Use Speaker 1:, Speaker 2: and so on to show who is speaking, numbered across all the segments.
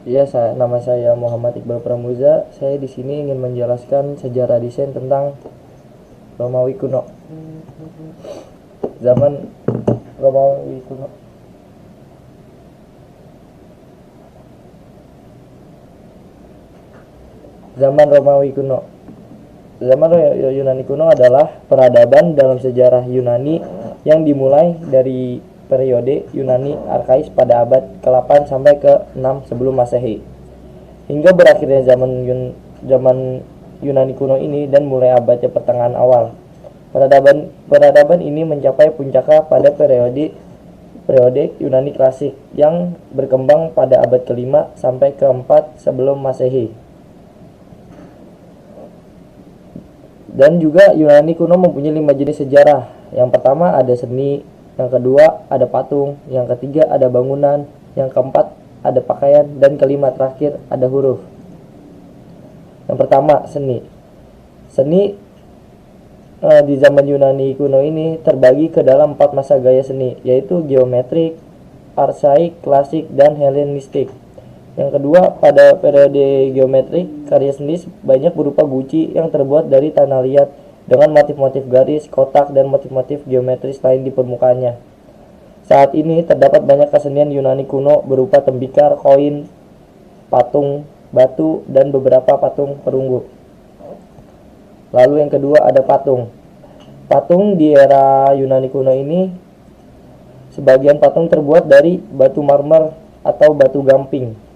Speaker 1: Ya, nama saya Muhammad Iqbal Pramuza. Saya di sini ingin menjelaskan sejarah desain tentang Romawi kuno. Zaman Romawi kuno. Zaman Romawi kuno. Zaman Yunani kuno adalah peradaban dalam sejarah Yunani yang dimulai dari periode Yunani Arkais pada abad ke-8 sampai ke-6 sebelum Masehi. Hingga berakhirnya zaman Yunani kuno ini dan mulai abad pertengahan awal. Peradaban ini mencapai puncaknya pada periode Yunani klasik yang berkembang pada abad ke-5 sampai ke-4 sebelum Masehi. Dan juga Yunani kuno mempunyai 5 jenis sejarah. Yang pertama ada seni, yang kedua ada patung, yang ketiga ada bangunan, yang keempat ada pakaian, dan kelima terakhir ada huruf. Yang pertama seni. Seni di zaman Yunani kuno ini terbagi ke dalam 4 masa gaya seni, yaitu geometrik, arsaik, klasik, dan Helenistik. Yang kedua, pada periode geometrik, karya seni banyak berupa guci yang terbuat dari tanah liat dengan motif-motif garis, kotak, dan motif-motif geometris lain di permukaannya. Saat ini terdapat banyak kesenian Yunani kuno berupa tembikar, koin, patung, batu, dan beberapa patung perunggu. Lalu yang kedua ada patung. Patung di era Yunani kuno ini, sebagian patung terbuat dari batu marmer atau batu gamping.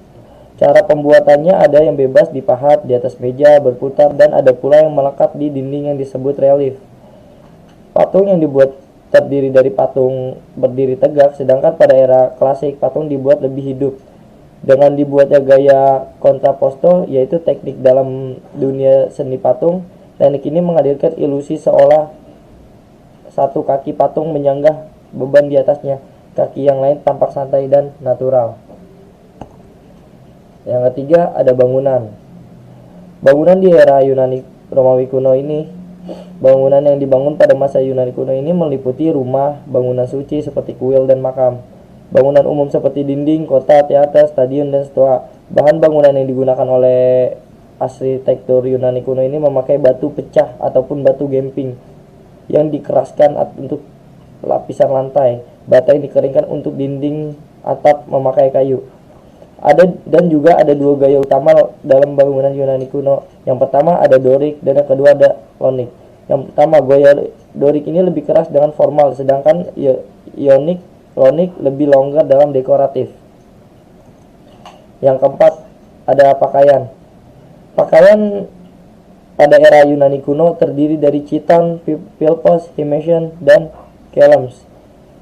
Speaker 1: Cara pembuatannya ada yang bebas dipahat di atas meja, berputar, dan ada pula yang melekat di dinding yang disebut relief. Patung yang dibuat terdiri dari patung berdiri tegak, sedangkan pada era klasik patung dibuat lebih hidup. Dengan dibuatnya gaya kontraposto, yaitu teknik dalam dunia seni patung, teknik ini menghadirkan ilusi seolah satu kaki patung menyanggah beban di atasnya, kaki yang lain tampak santai dan natural. Yang ketiga ada bangunan. Bangunan di era Yunani Romawi kuno ini, bangunan yang dibangun pada masa Yunani kuno ini meliputi rumah, bangunan suci seperti kuil dan makam, bangunan umum seperti dinding, kota, teater, stadion, dan stoa. Bahan bangunan yang digunakan oleh arsitektur Yunani kuno ini memakai batu pecah ataupun batu gamping yang dikeraskan untuk lapisan lantai. Bata yang dikeringkan untuk dinding atap memakai kayu. Dan juga ada 2 gaya utama dalam bangunan Yunani kuno. Yang pertama ada Dorik dan yang kedua ada Ionik. Yang pertama gaya Dorik ini lebih keras dengan formal, sedangkan Ionik lebih longgar dalam dekoratif. Yang keempat ada pakaian. Pakaian pada era Yunani kuno terdiri dari chiton, pilpos, himation, dan kelms.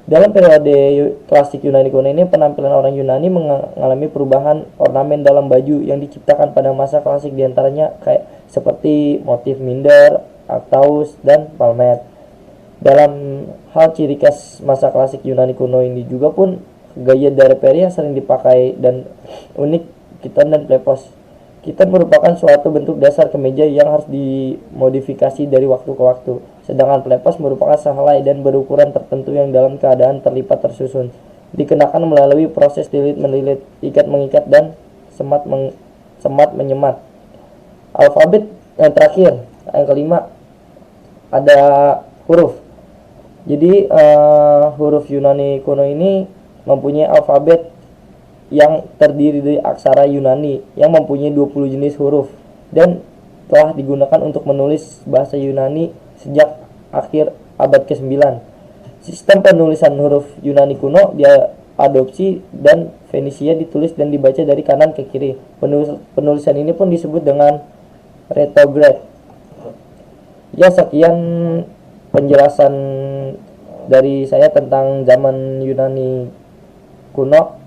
Speaker 1: Dalam periode klasik Yunani kuno ini, penampilan orang Yunani mengalami perubahan ornamen dalam baju yang diciptakan pada masa klasik, diantaranya kayak seperti motif minder, arctaus, dan palmet. Dalam hal ciri khas masa klasik Yunani kuno ini juga pun gaya drapery yang sering dipakai dan unik chiton dan plepos. Chiton merupakan suatu bentuk dasar kemeja yang harus dimodifikasi dari waktu ke waktu. Sedangkan plepos merupakan sehelai dan berukuran tertentu yang dalam keadaan terlipat tersusun. Dikenakan melalui proses lilit-melilit, ikat-mengikat, dan semat-menyemat. Alfabet yang terakhir, yang kelima, ada huruf. Jadi huruf Yunani kuno ini mempunyai alfabet yang terdiri dari aksara Yunani yang mempunyai 20 jenis huruf dan telah digunakan untuk menulis bahasa Yunani sejak akhir abad ke-9. Sistem penulisan huruf Yunani kuno diadopsi dan Fenisia ditulis dan dibaca dari kanan ke kiri. Penulisan ini pun disebut dengan retrograde. Ya, sekian penjelasan dari saya tentang zaman Yunani kuno.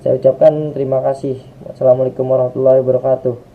Speaker 1: Saya ucapkan terima kasih. Wassalamualaikum warahmatullahi wabarakatuh.